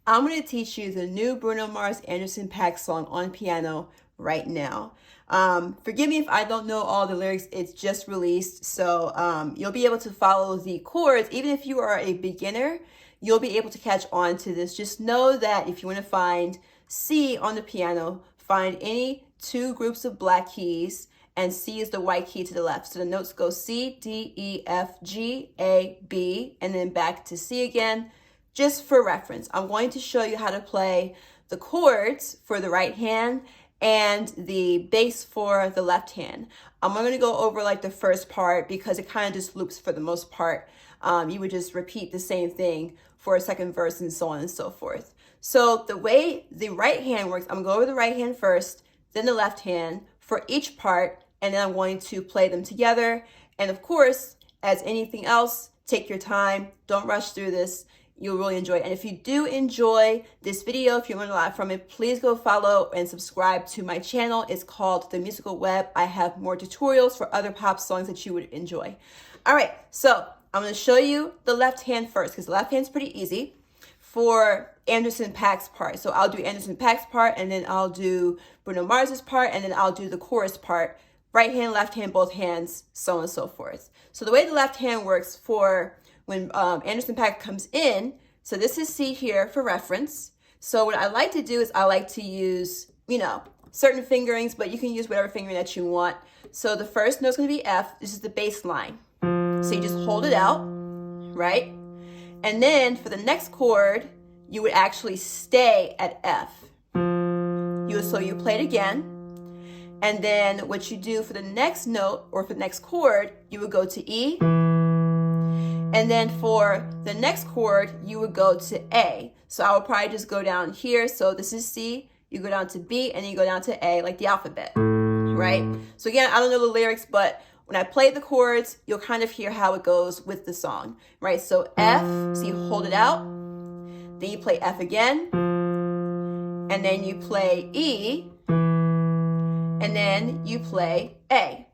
I'm going to teach you the new Bruno Mars Anderson .Paak song on piano right now. Forgive me if I don't know all the lyrics, it's just released, so you'll be able to follow the chords. Even if you are a beginner, you'll be able to catch on to this. Just know that if you want to find C on the piano, find any two groups of black keys, and C is the white key to the left. So the notes go C, D, E, F, G, A, B, and then back to C again. Just for reference, I'm going to show you how to play the chords for the right hand and the bass for the left hand. I'm going to go over like the first part because it kind of just loops for the most part. You would just repeat the same thing for a second verse and so on and so forth. So the way the right hand works, I'm going to go over the right hand first, then the left hand for each part, and then I'm going to play them together. And of course, as anything else, take your time. Don't rush through this. You'll really enjoy it. And if you do enjoy this video, if you learn a lot from it, please go follow and subscribe to my channel. It's called The Musical Web. I have more tutorials for other pop songs that you would enjoy. All right, so I'm going to show you the left hand first because the left hand's pretty easy for Anderson .Paak's part. So I'll do Anderson .Paak's part, and then I'll do Bruno Mars's part, and then I'll do the chorus part. Right hand, left hand, both hands, so on and so forth. So the way the left hand works for when Anderson .Paak comes in, so this is C here for reference. So what I like to do is I like to use, certain fingerings, but you can use whatever fingering that you want. So the first note's going to be F. This is the bass line. So you just hold it out, right? And then for the next chord, you would actually stay at F. So you play it again. And then what you do for the next note or for the next chord, you would go to E. And then for the next chord, you would go to A. So I would probably just go down here. So this is C, you go down to B, and then you go down to A, like the alphabet, right? So again, I don't know the lyrics, but when I play the chords, you'll kind of hear how it goes with the song, right? So F, so you hold it out, then you play F again, and then you play E, and then you play A.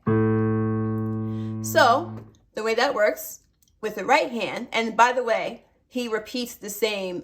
So the way that works with the right hand, and by the way, he repeats the same,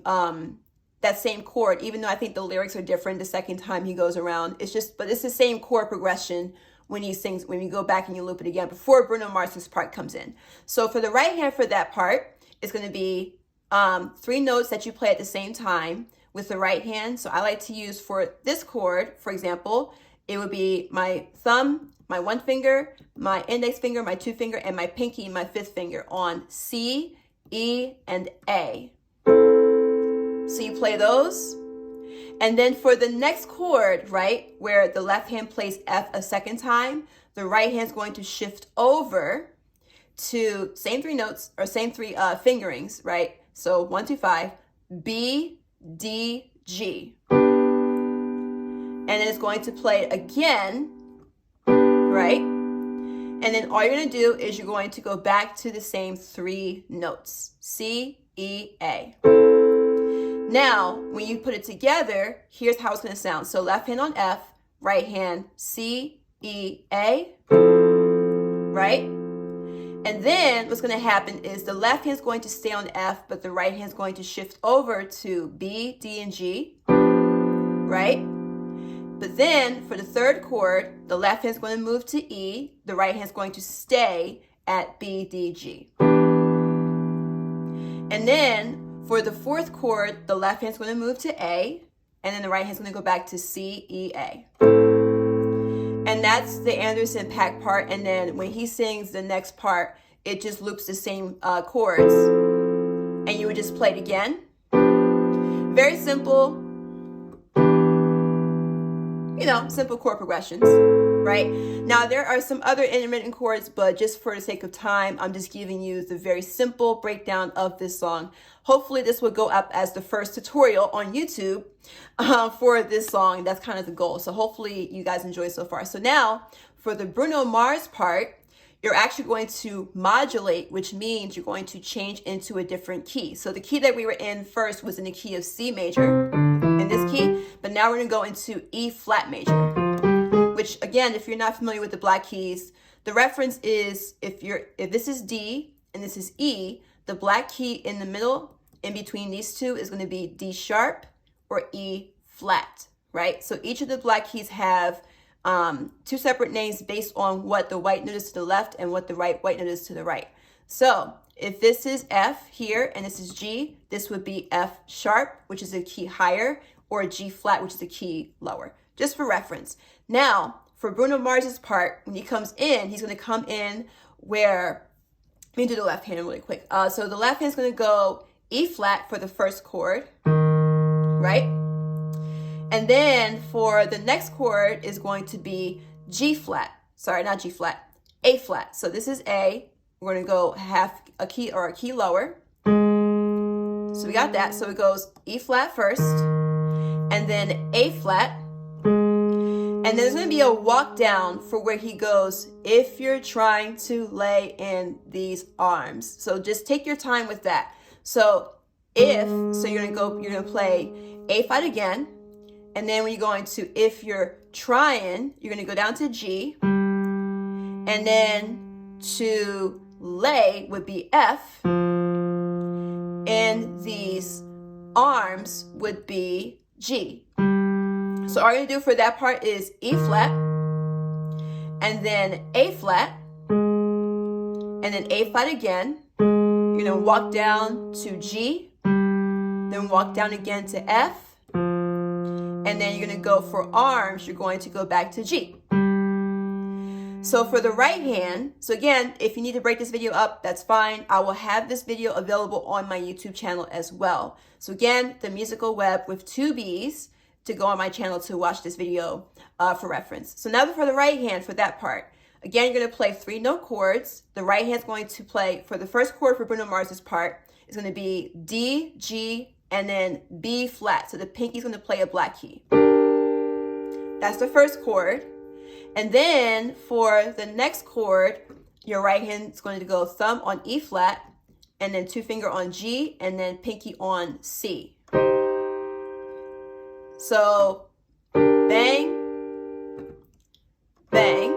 that same chord, even though I think the lyrics are different the second time he goes around. But it's the same chord progression when he sings, when you go back and you loop it again before Bruno Mars's part comes in. So for the right hand for that part, it's going to be 3 notes that you play at the same time with the right hand. So I like to use for this chord, for example, it would be my thumb, my 1 finger, my index finger, my 2 finger, and my pinky, my 5th finger on C, E, and A. So you play those. And then for the next chord, right, where the left hand plays F a second time, the right hand's going to shift over to same 3 notes, or same 3 fingerings, right? So 1, 2, 5, B, D, G. And then it's going to play it again, right? And then all you're going to do is you're going to go back to the same 3 notes, C, E, A. Now, when you put it together, here's how it's going to sound. So left hand on F, right hand C, E, A, right? And then what's going to happen is the left hand's going to stay on F, but the right hand's going to shift over to B, D, and G, right? But then for the third chord, the left hand's going to move to E, the right hand's going to stay at B, D, G. And then for the fourth chord, the left hand's going to move to A, and then the right hand's going to go back to C, E, A. And that's the Anderson .Paak part. And then when he sings the next part, it just loops the same chords. And you would just play it again. Very simple. Simple chord progressions, right? Now, there are some other intermittent chords, but just for the sake of time, I'm just giving you the very simple breakdown of this song. Hopefully, this will go up as the first tutorial on YouTube for this song. That's kind of the goal. So hopefully, you guys enjoy so far. So now, for the Bruno Mars part, you're actually going to modulate, which means you're going to change into a different key. So the key that we were in first was in the key of C major, in this key, but now we're going to go into E flat major, which again, if you're not familiar with the black keys, the reference is if this is D and this is E, the black key in the middle in between these two is going to be D sharp or E flat, right? So each of the black keys have two separate names based on what the white note is to the left and what the white note is to the right. So if this is F here and this is G, this would be F sharp, which is a key higher, or G flat, which is a key lower, just for reference. Now, for Bruno Mars's part, when he comes in, he's going to come in where, let me do the left hand really quick. So the left hand is going to go E flat for the first chord, right? And then for the next chord is going to be G flat. Sorry, not G flat, A flat. So this is A. We're going to go half a key or a key lower. So we got that. So it goes E flat first, and then A flat. And there's going to be a walk down for where he goes, if you're trying to lay in these arms. So just take your time with that. So you're going to play A flat again. And then when you go into if you're trying, you're going to go down to G. And then to lay would be F. And these arms would be G. So all you're going to do for that part is E flat, and then A flat, and then A flat again. You're going to walk down to G, then walk down again to F, and then you're going to go for arms, you're going to go back to G. So for the right hand, so again, if you need to break this video up, that's fine. I will have this video available on my YouTube channel as well. So again, the musical web with 2 B's to go on my channel to watch this video for reference. So now for the right hand, for that part, again, you're going to play 3-note chords. The right hand's going to play, for the first chord for Bruno Mars's part, is going to be D, G, and then B flat. So the pinky's going to play a black key. That's the first chord. And then for the next chord, your right hand's going to go thumb on E flat, and then 2-finger on G, and then pinky on C. So bang, bang,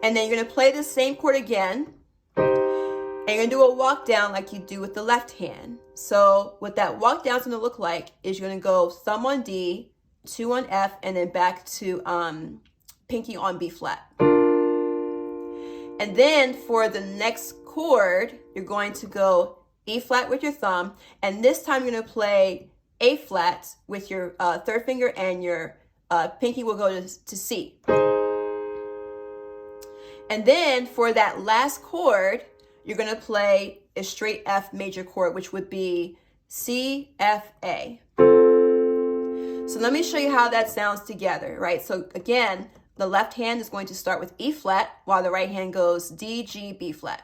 and then you're going to play the same chord again, and you're going to do a walk down like you do with the left hand. So what that walk down is going to look like is you're going to go thumb on D, 2 on F, and then back to pinky on B flat. And then for the next chord, you're going to go E flat with your thumb, and this time you're going to play A flat with your third finger, and your pinky will go to C. And then for that last chord, you're going to play a straight F major chord, which would be C, F, A. So let me show you how that sounds together, right? So again, the left hand is going to start with E flat, while the right hand goes D, G, B flat.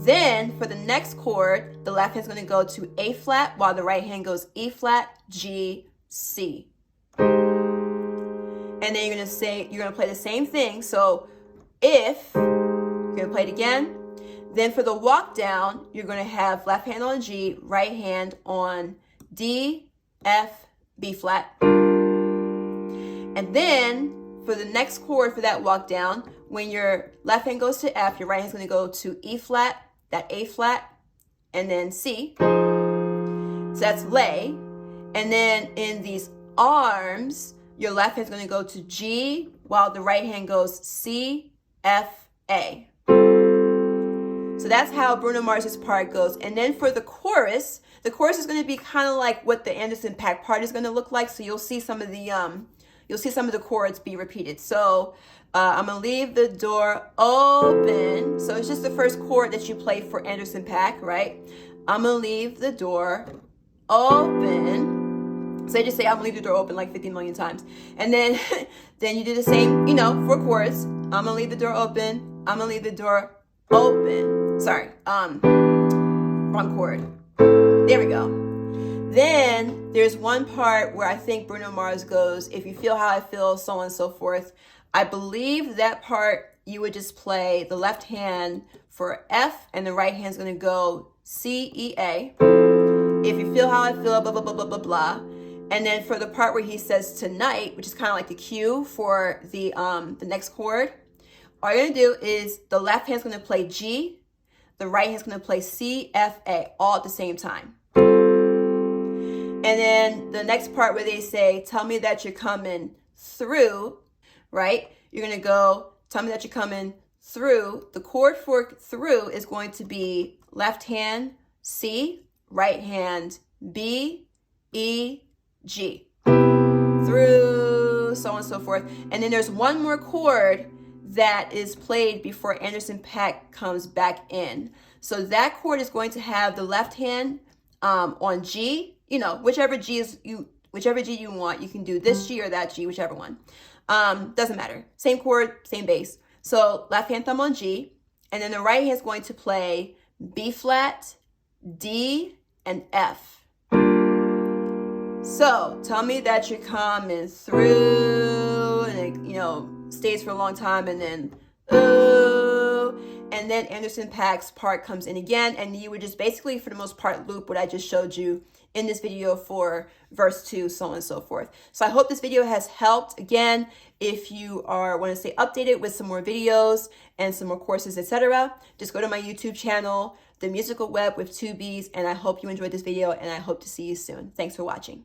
Then for the next chord, the left hand is going to go to A flat, while the right hand goes E flat, G, C. And then you're going to play the same thing. So if, you're going to play it again. Then for the walk down, you're going to have left hand on G, right hand on D, F, B flat. And then for the next chord for that walk down, when your left hand goes to F, your right hand is going to go to E flat, that A flat, and then C. So that's lay. And then in these arms, your left hand is going to go to G, while the right hand goes C, F, A. So that's how Bruno Mars's part goes. And then for the chorus is going to be kind of like what the Anderson .Paak part is going to look like. So you'll see some of the chords be repeated. So I'm going to leave the door open. So it's just the first chord that you play for Anderson .Paak, right? I'm going to leave the door open. So they just say, I'm going to leave the door open like 50 million times. And then, then you do the same, for chords. I'm going to leave the door open. I'm going to leave the door open. Sorry. Wrong chord. There we go. Then there's one part where I think Bruno Mars goes, if you feel how I feel, so on and so forth. I believe that part you would just play the left hand for F, and the right hand's going to go C, E, A. If you feel how I feel, blah, blah, blah, blah, blah, blah. And then for the part where he says tonight, which is kind of like the cue for the next chord, all you're going to do is the left hand's going to play G, the right hand's going to play C, F, A, all at the same time. And then the next part where they say, tell me that you're coming through, right? You're going to go, tell me that you're coming through. The chord for through is going to be left hand C, right hand B, E, G. Through, so on and so forth. And then there's one more chord that is played before Anderson .Paak comes back in. So that chord is going to have the left hand on G, you know, whichever G you want. You can do this G or that G, whichever one. Doesn't matter. Same chord, same bass. So left hand thumb on G, and then the right hand is going to play B flat, D, and F. So tell me that you're coming through, and it, you know, stays for a long time, and then ooh, and then Anderson .Paak's part comes in again, and you would just basically, for the most part, loop what I just showed you in this video for verse 2, so on and so forth. So I hope this video has helped. Again, if you want to stay updated with some more videos and some more courses, etc., just go to my YouTube channel, The Musical Web with 2 B's, and I hope you enjoyed this video, and I hope to see you soon. Thanks for watching.